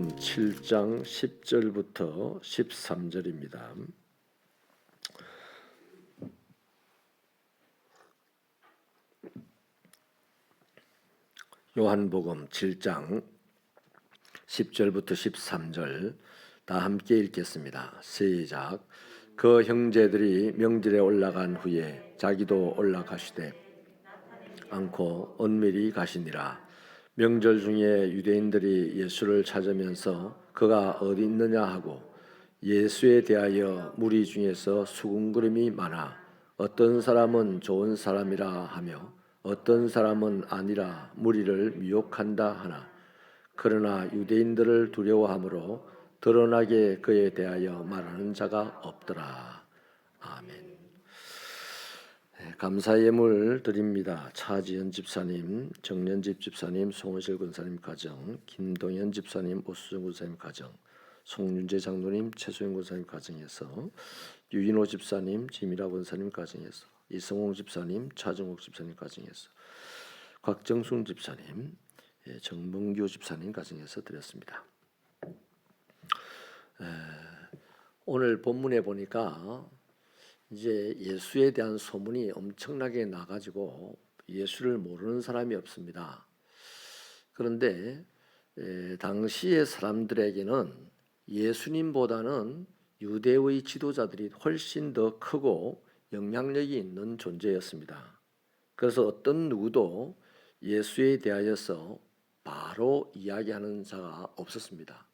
요한복음 7장 10절부터 13절입니다. 요한복음 7장 10절부터 13절 다 함께 읽겠습니다. 시작. 그 형제들이 명절에 올라간 후에 자기도 올라가시되 않고 은밀히 가시니라. 명절 중에 유대인들이 예수를 찾으면서 그가 어디 있느냐 하고 예수에 대하여 무리 중에서 수군거림이 많아 어떤 사람은 좋은 사람이라 하며 어떤 사람은 아니라 무리를 미혹한다 하나 그러나 유대인들을 두려워함으로 드러나게 그에 대하여 말하는 자가 없더라. 아멘. 감사 예물 드립니다. 차지연 집사님, 정연집 집사님, 송원실 권사님 가정, 김동현 집사님, 오수정 권사님 가정, 송윤재 장로님, 최소영 권사님 가정에서, 유인호 집사님, 지미라 권사님 가정에서, 이성홍 집사님, 차정옥 집사님 가정에서, 곽정순 집사님, 정문교 집사님 가정에서 드렸습니다. 오늘 본문에 보니까 이제 예수에 대한 소문이 엄청나게 나가지고 예수를 모르는 사람이 없습니다. 그런데 당시의 사람들에게는 예수님보다는 유대의 지도자들이 훨씬 더 크고 영향력이 있는 존재였습니다. 그래서 어떤 누구도 예수에 대하여서 바로 이야기하는 자가 없었습니다.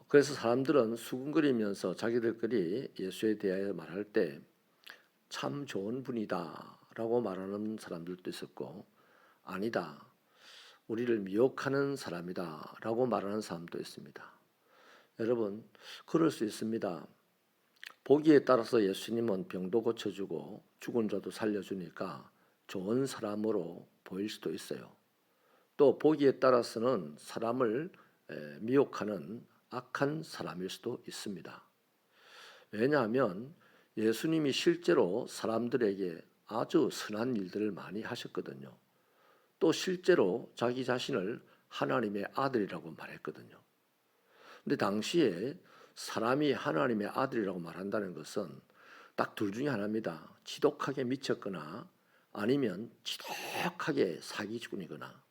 그래서 사람들은 수군거리면서 자기들끼리 예수에 대하여 말할 때 참 좋은 분이다 라고 말하는 사람들도 있었고, 아니다, 우리를 미혹하는 사람이다 라고 말하는 사람도 있습니다. 여러분, 그럴 수 있습니다. 보기에 따라서 예수님은 병도 고쳐주고 죽은 자도 살려주니까 좋은 사람으로 보일 수도 있어요. 또 보기에 따라서는 사람을 미혹하는 악한 사람일 수도 있습니다. 왜냐하면 예수님이 실제로 사람들에게 아주 선한 일들을 많이 하셨거든요. 또 실제로 자기 자신을 하나님의 아들이라고 말했거든요. 근데 당시에 사람이 하나님의 아들이라고 말한다는 것은 딱 둘 중에 하나입니다. 지독하게 미쳤거나 아니면 지독하게 사기꾼이거나,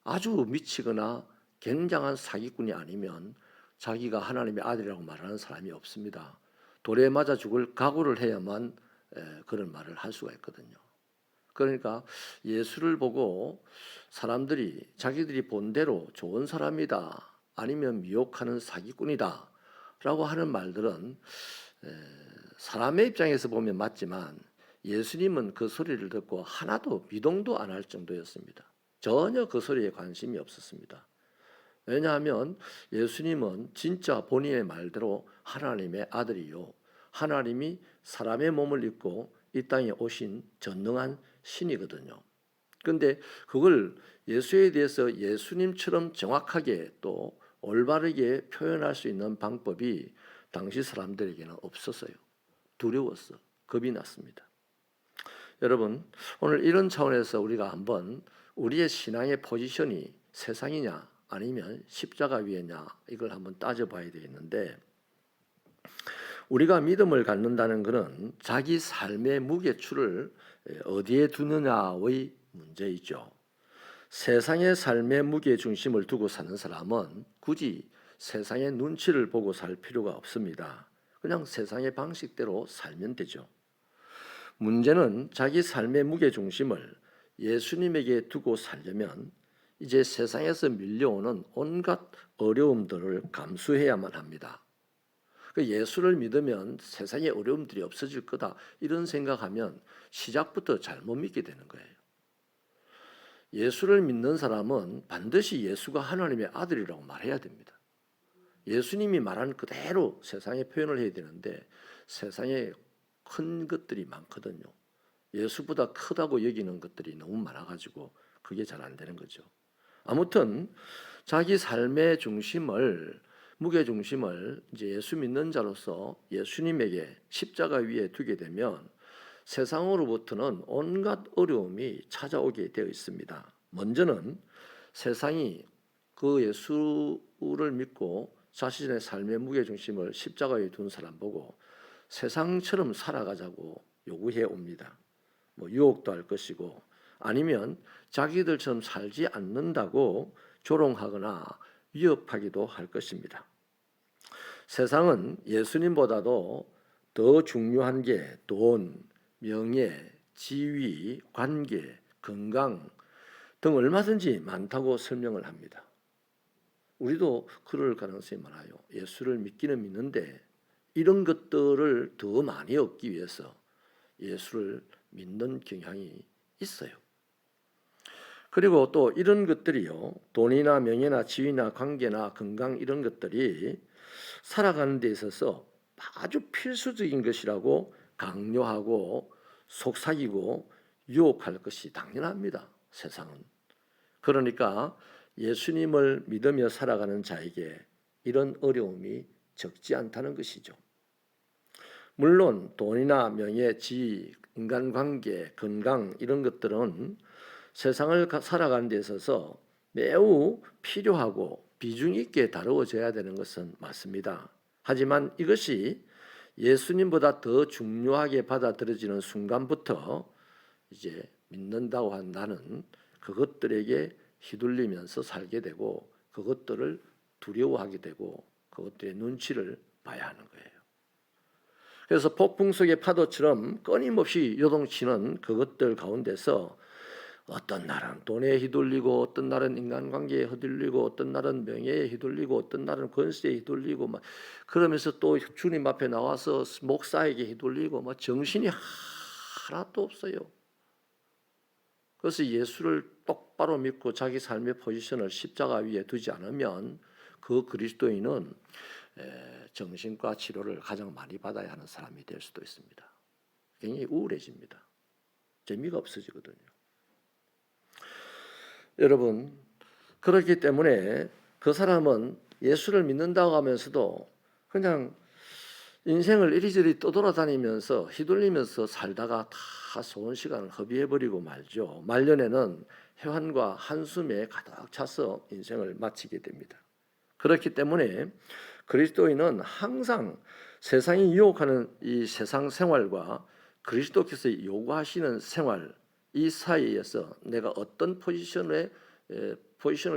아주 미치거나 굉장한 사기꾼이 아니면 자기가 하나님의 아들이라고 말하는 사람이 없습니다. 돌에 맞아 죽을 각오를 해야만 그런 말을 할 수가 있거든요. 그러니까 예수를 보고 사람들이 자기들이 본 대로 좋은 사람이다, 아니면 미혹하는 사기꾼이다 라고 하는 말들은 사람의 입장에서 보면 맞지만 예수님은 그 소리를 듣고 하나도 미동도 안 할 정도였습니다. 전혀 그 소리에 관심이 없었습니다. 왜냐하면 예수님은 진짜 본인의 말대로 하나님의 아들이요, 하나님이 사람의 몸을 입고 이 땅에 오신 전능한 신이거든요. 그런데 그걸 예수에 대해서 예수님처럼 정확하게 또 올바르게 표현할 수 있는 방법이 당시 사람들에게는 없었어요. 두려웠어. 겁이 났습니다. 여러분, 오늘 이런 차원에서 우리가 한번 우리의 신앙의 포지션이 세상이냐 아니면 십자가 위에냐, 이걸 한번 따져봐야 되겠는데, 우리가 믿음을 갖는다는 것은 자기 삶의 무게추를 어디에 두느냐의 문제이죠. 세상의 삶의 무게 중심을 두고 사는 사람은 굳이 세상의 눈치를 보고 살 필요가 없습니다. 그냥 세상의 방식대로 살면 되죠. 문제는 자기 삶의 무게 중심을 예수님에게 두고 살려면 이제 세상에서 밀려오는 온갖 어려움들을 감수해야만 합니다. 예수를 믿으면 세상의 어려움들이 없어질 거다, 이런 생각하면 시작부터 잘못 믿게 되는 거예요. 예수를 믿는 사람은 반드시 예수가 하나님의 아들이라고 말해야 됩니다. 예수님이 말한 그대로 세상에 표현을 해야 되는데 세상에 큰 것들이 많거든요. 예수보다 크다고 여기는 것들이 너무 많아가지고 그게 잘 안 되는 거죠. 아무튼 자기 삶의 중심을, 무게 중심을 이제 예수 믿는 자로서 예수님에게 십자가 위에 두게 되면 세상으로부터는 온갖 어려움이 찾아오게 되어 있습니다. 먼저는 세상이 그 예수를 믿고 자신의 삶의 무게중심을 십자가에 둔 사람 보고 세상처럼 살아가자고 요구해 옵니다. 뭐 유혹도 할 것이고 아니면 자기들처럼 살지 않는다고 조롱하거나 위협하기도 할 것입니다. 세상은 예수님보다도 더 중요한 게 돈, 명예, 지위, 관계, 건강 등 얼마든지 많다고 설명을 합니다. 우리도 그럴 가능성이 많아요. 예수를 믿기는 믿는데 이런 것들을 더 많이 얻기 위해서 예수를 믿는 경향이 있어요. 그리고 또 이런 것들이요, 돈이나 명예나 지위나 관계나 건강 이런 것들이 살아가는 데 있어서 아주 필수적인 것이라고 강요하고 속삭이고 유혹할 것이 당연합니다. 세상은. 그러니까 예수님을 믿으며 살아가는 자에게 이런 어려움이 적지 않다는 것이죠. 물론 돈이나 명예, 지위, 인간관계, 건강 이런 것들은 세상을 살아가는 데 있어서 매우 필요하고 비중 있게 다루어져야 되는 것은 맞습니다. 하지만 이것이 예수님보다 더 중요하게 받아들여지는 순간부터 이제 믿는다고 한 나는 그것들에게 휘둘리면서 살게 되고 그것들을 두려워하게 되고 그것들의 눈치를 봐야 하는 거예요. 그래서 폭풍 속의 파도처럼 끊임없이 요동치는 그것들 가운데서 어떤 날은 돈에 휘둘리고 어떤 날은 인간관계에 휘둘리고 어떤 날은 명예에 휘둘리고 어떤 날은 권세에 휘둘리고 막 그러면서 또 주님 앞에 나와서 목사에게 휘둘리고 막 정신이 하나도 없어요. 그래서 예수를 똑바로 믿고 자기 삶의 포지션을 십자가 위에 두지 않으면 그 그리스도인은 정신과 치료를 가장 많이 받아야 하는 사람이 될 수도 있습니다. 굉장히 우울해집니다. 재미가 없어지거든요. 여러분, 그렇기 때문에 그 사람은 예수를 믿는다고 하면서도 그냥 인생을 이리저리 떠돌아다니면서 휘둘리면서 살다가 다 좋은 시간을 허비해버리고 말죠. 말년에는 회환과 한숨에 가득 차서 인생을 마치게 됩니다. 그렇기 때문에 그리스도인은 항상 세상이 유혹하는 이 세상 생활과 그리스도께서 요구하시는 생활 이 사이에서 내가 어떤 포지션을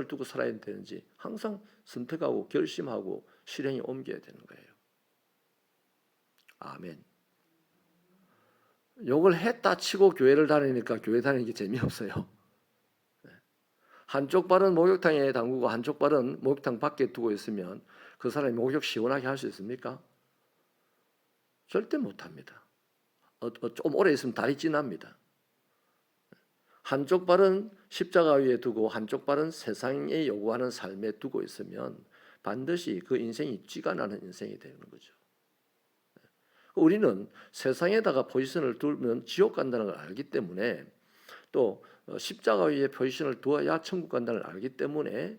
두고 살아야 되는지 항상 선택하고 결심하고 실행에 옮겨야 되는 거예요. 아멘. 욕을 했다 치고 교회를 다니니까 교회 다니는 게 재미없어요. 한쪽 발은 목욕탕에 담그고 한쪽 발은 목욕탕 밖에 두고 있으면 그 사람이 목욕 시원하게 할 수 있습니까? 절대 못합니다. 좀 오래 있으면 다리 찐합니다. 한쪽 발은 십자가 위에 두고 한쪽 발은 세상에 요구하는 삶에 두고 있으면 반드시 그 인생이 쥐가 나는 인생이 되는 거죠. 우리는 세상에다가 포지션을 두면 지옥 간다는 걸 알기 때문에 또 십자가 위에 포지션을 두어야 천국 간다는 걸 알기 때문에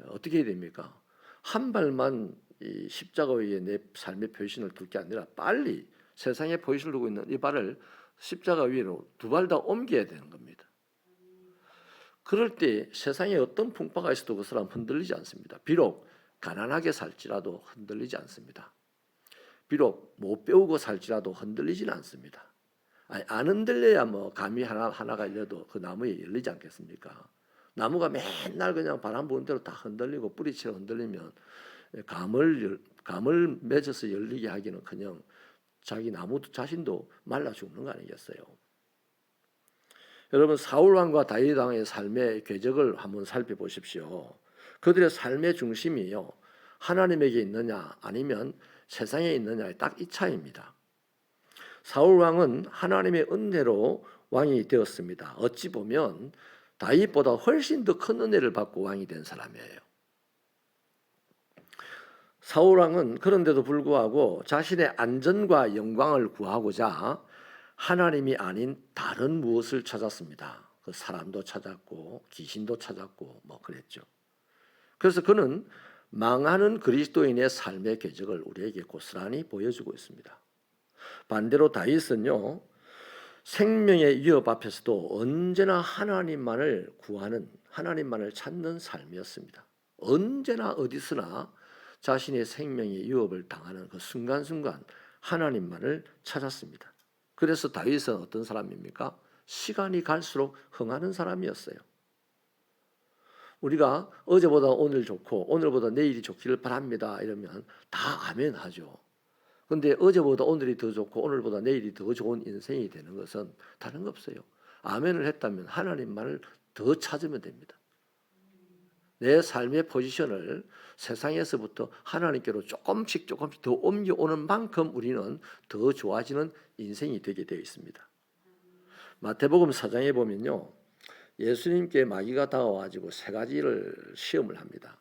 어떻게 해야 됩니까? 한 발만 이 십자가 위에 내 삶의 포지션을 둘 게 아니라 빨리 세상에 포지션을 두고 있는 이 발을 십자가 위로 두 발 다 옮겨야 되는 겁니다. 그럴 때 세상에 어떤 풍파가 있어도 그 사람 흔들리지 않습니다. 비록 가난하게 살지라도 흔들리지 않습니다. 비록 못 배우고 살지라도 흔들리지는 않습니다. 안 흔들려야 뭐 감이 하나가 열려도 그 나무에 열리지 않겠습니까? 나무가 맨날 그냥 바람 부는 대로 다 흔들리고 뿌리채로 흔들리면 감을 맺어서 열리게 하기는커녕 자기 나무 자신도 말라 죽는 거 아니겠어요? 여러분 사울 왕과 다윗 왕의 삶의 궤적을 한번 살펴보십시오. 그들의 삶의 중심이요 하나님에게 있느냐 아니면 세상에 있느냐의 딱 이 차이입니다. 사울 왕은 하나님의 은혜로 왕이 되었습니다. 어찌 보면 다윗보다 훨씬 더 큰 은혜를 받고 왕이 된 사람이에요. 사울 왕은 그런데도 불구하고 자신의 안전과 영광을 구하고자 하나님이 아닌 다른 무엇을 찾았습니다. 그 사람도 찾았고 귀신도 찾았고 뭐 그랬죠. 그래서 그는 망하는 그리스도인의 삶의 궤적을 우리에게 고스란히 보여주고 있습니다. 반대로 다윗은요 생명의 위협 앞에서도 언제나 하나님만을 구하는 하나님만을 찾는 삶이었습니다. 언제나 어디서나 자신의 생명의 위협을 당하는 그 순간순간 하나님만을 찾았습니다. 그래서 다윗은 어떤 사람입니까? 시간이 갈수록 흥하는 사람이었어요. 우리가 어제보다 오늘 좋고 오늘보다 내일이 좋기를 바랍니다 이러면 다 아멘 하죠. 그런데 어제보다 오늘이 더 좋고 오늘보다 내일이 더 좋은 인생이 되는 것은 다른 거 없어요. 아멘을 했다면 하나님만을 더 찾으면 됩니다. 내 삶의 포지션을 세상에서부터 하나님께로 조금씩 더 옮겨오는 만큼 우리는 더 좋아지는 인생이 되게 되어 있습니다. 마태복음 4장에 보면요, 예수님께 마귀가 다가와가지고 세 가지를 시험을 합니다.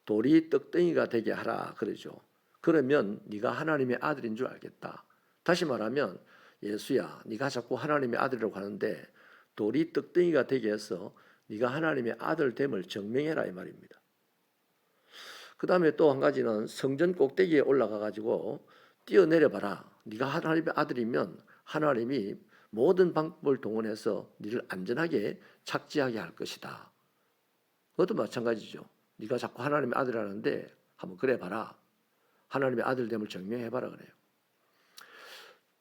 돌이 떡덩이가 되게 하라 그러죠. 그러면 네가 하나님의 아들인 줄 알겠다. 다시 말하면 예수야, 네가 자꾸 하나님의 아들이라고 하는데 돌이 떡덩이가 되게 해서 네가 하나님의 아들됨을 증명해라 이 말입니다. 그 다음에 또 한 가지는 성전 꼭대기에 올라가 가지고 뛰어내려봐라. 네가 하나님의 아들이면 하나님이 모든 방법을 동원해서 네를 안전하게 착지하게 할 것이다. 그것도 마찬가지죠. 네가 자꾸 하나님의 아들이라는데 한번 그래 봐라. 하나님의 아들됨을 증명해봐라 그래요.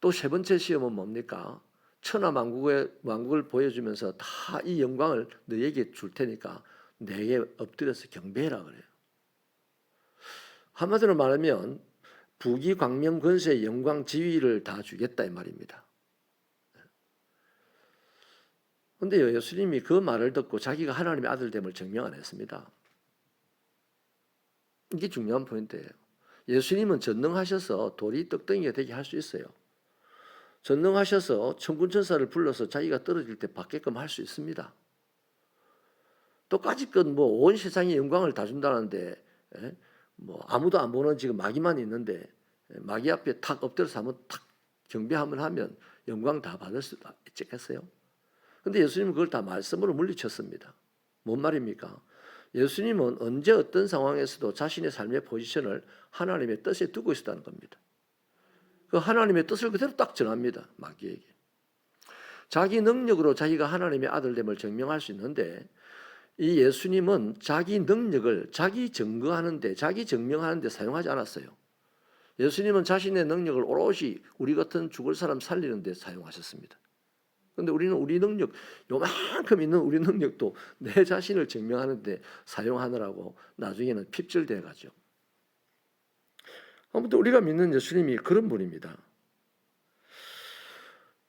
또 세 번째 시험은 뭡니까? 천하만국을 보여주면서 다 이 영광을 너에게 줄 테니까 내게 엎드려서 경배해라 그래요. 한마디로 말하면 부귀 광명 권세 영광 지위를 다 주겠다 이 말입니다. 그런데 예수님이 그 말을 듣고 자기가 하나님의 아들됨을 증명 안 했습니다. 이게 중요한 포인트예요. 예수님은 전능하셔서 돌이 떡덩이가 되게 할 수 있어요. 전능하셔서 천군천사를 불러서 자기가 떨어질 때 받게끔 할 수 있습니다. 또 까짓것 온 세상의 영광을 다 준다는데 아무도 안 보는 지금 마귀만 있는데 마귀 앞에 탁 엎드려서 한번 탁 경배하면 하면 영광 다 받을 수 있겠어요? 근데 예수님은 그걸 다 말씀으로 물리쳤습니다. 뭔 말입니까? 예수님은 언제 어떤 상황에서도 자신의 삶의 포지션을 하나님의 뜻에 두고 있었다는 겁니다. 그 하나님의 뜻을 그대로 딱 전합니다. 마귀에게. 자기 능력으로 자기가 하나님의 아들됨을 증명할 수 있는데 이 예수님은 자기 능력을 자기 증거하는데 자기 증명하는데 사용하지 않았어요. 예수님은 자신의 능력을 오롯이 우리 같은 죽을 사람 살리는 데 사용하셨습니다. 그런데 우리는 우리 능력, 요만큼 있는 우리 능력도 내 자신을 증명하는 데 사용하느라고 나중에는 핍절되어 가죠. 아무튼 우리가 믿는 예수님이 그런 분입니다.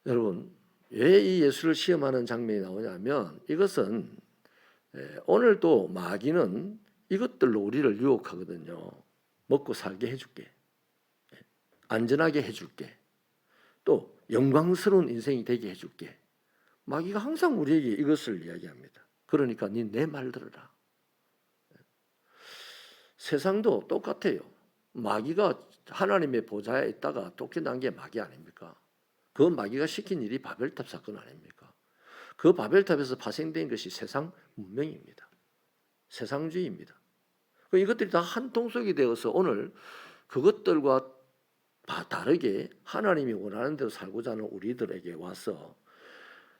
여러분, 왜 이 예수를 시험하는 장면이 나오냐면 이것은 오늘도 마귀는 이것들로 우리를 유혹하거든요. 먹고 살게 해줄게. 안전하게 해줄게. 또 영광스러운 인생이 되게 해줄게. 마귀가 항상 우리에게 이것을 이야기합니다. 그러니까 네 내 말 들어라. 세상도 똑같아요. 마귀가 하나님의 보좌에 있다가 쫓겨난 게 마귀 아닙니까? 그 마귀가 시킨 일이 바벨탑 사건 아닙니까? 그 바벨탑에서 파생된 것이 세상 문명입니다. 세상주의입니다. 이것들이 다 한 통속이 되어서 오늘 그것들과 다르게 하나님이 원하는 대로 살고자 하는 우리들에게 와서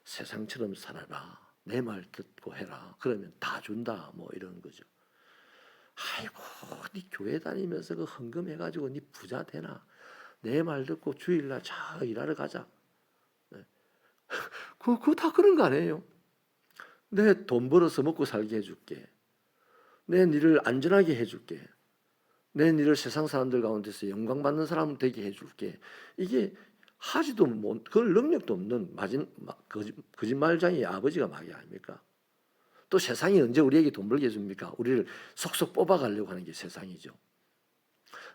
세상처럼 살아라. 내 말 듣고 해라. 그러면 다 준다. 이런 거죠. 아이고, 네 교회 다니면서 그 헌금해가지고 네 부자 되나? 내 말 듣고 주일날 잘 일하러 가자. 그거 다 그런 거 아니에요? 내 돈 벌어서 먹고 살게 해줄게. 내 일을 안전하게 해줄게. 내 일을 세상 사람들 가운데서 영광받는 사람 되게 해줄게. 이게 하지도 그럴 능력도 없는 거짓말장의 아버지가 마귀 아닙니까? 또 세상이 언제 우리에게 돈 벌게 해줍니까? 우리를 속속 뽑아가려고 하는 게 세상이죠.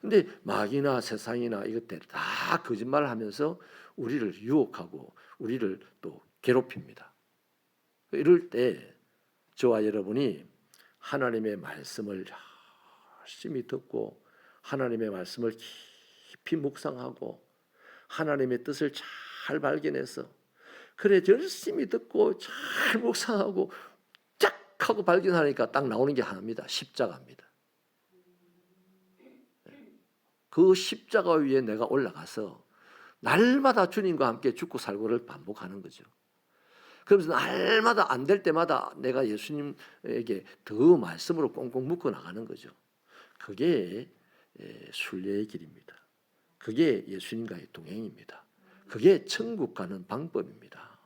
근데 마귀나 세상이나 이것들 다 거짓말을 하면서 우리를 유혹하고 우리를 또 괴롭힙니다. 이럴 때 저와 여러분이 하나님의 말씀을 열심히 듣고 하나님의 말씀을 깊이 묵상하고 하나님의 뜻을 잘 발견해서 그래 열심히 듣고 잘 묵상하고 쫙 하고 발견하니까 딱 나오는 게 하나입니다. 십자가입니다. 그 십자가 위에 내가 올라가서 날마다 주님과 함께 죽고 살고를 반복하는 거죠. 그러면서 날마다 안 될 때마다 내가 예수님에게 더 말씀으로 꽁꽁 묶어 나가는 거죠. 그게 순례의 길입니다. 그게 예수님과의 동행입니다. 그게 천국 가는 방법입니다.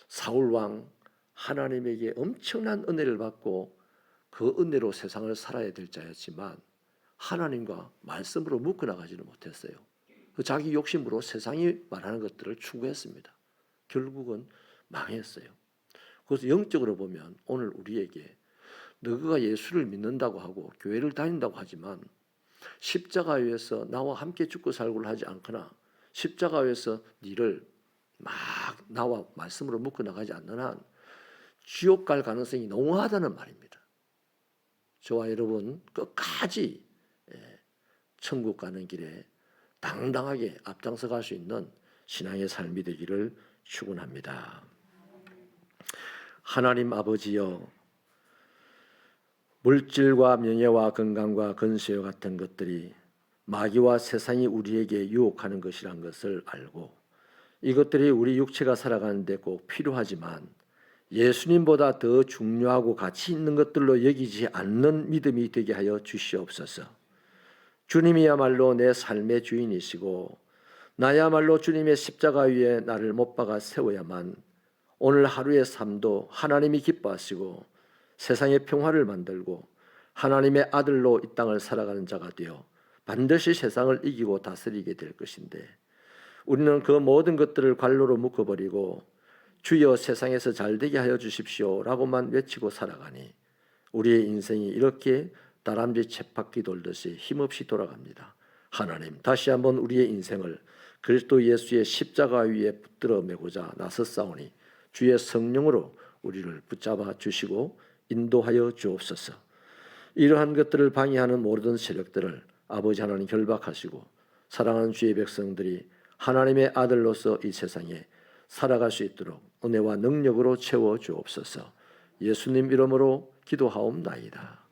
사울 왕 하나님에게 엄청난 은혜를 받고 그 은혜로 세상을 살아야 될 자였지만 하나님과 말씀으로 묶어나가지는 못했어요. 자기 욕심으로 세상이 말하는 것들을 추구했습니다. 결국은 망했어요. 그래서 영적으로 보면 오늘 우리에게 너가 예수를 믿는다고 하고 교회를 다닌다고 하지만 십자가 위에서 나와 함께 죽고 살고를 하지 않거나 십자가 위에서 니를 막 나와 말씀으로 묶어나가지 않는 한 지옥 갈 가능성이 농후하다는 말입니다. 저와 여러분 끝까지 천국 가는 길에 당당하게 앞장서 갈 수 있는 신앙의 삶이 되기를 축원합니다. 하나님 아버지여, 물질과 명예와 건강과 건세와 같은 것들이 마귀와 세상이 우리에게 유혹하는 것이란 것을 알고 이것들이 우리 육체가 살아가는 데 꼭 필요하지만 예수님보다 더 중요하고 가치 있는 것들로 여기지 않는 믿음이 되게 하여 주시옵소서. 주님이야말로 내 삶의 주인이시고 나야말로 주님의 십자가 위에 나를 못 박아 세워야만 오늘 하루의 삶도 하나님이 기뻐하시고 세상의 평화를 만들고 하나님의 아들로 이 땅을 살아가는 자가 되어 반드시 세상을 이기고 다스리게 될 것인데 우리는 그 모든 것들을 관로로 묶어버리고 주여 세상에서 잘되게 하여 주십시오 라고만 외치고 살아가니 우리의 인생이 이렇게 다람쥐 쳇바퀴 돌듯이 힘없이 돌아갑니다. 하나님 다시 한번 우리의 인생을 그리스도 예수의 십자가 위에 붙들어 매고자 나섰사오니 주의 성령으로 우리를 붙잡아 주시고 인도하여 주옵소서. 이러한 것들을 방해하는 모든 세력들을 아버지 하나님 결박하시고 사랑하는 주의 백성들이 하나님의 아들로서 이 세상에 살아갈 수 있도록 은혜와 능력으로 채워 주옵소서. 예수님 이름으로 기도하옵나이다.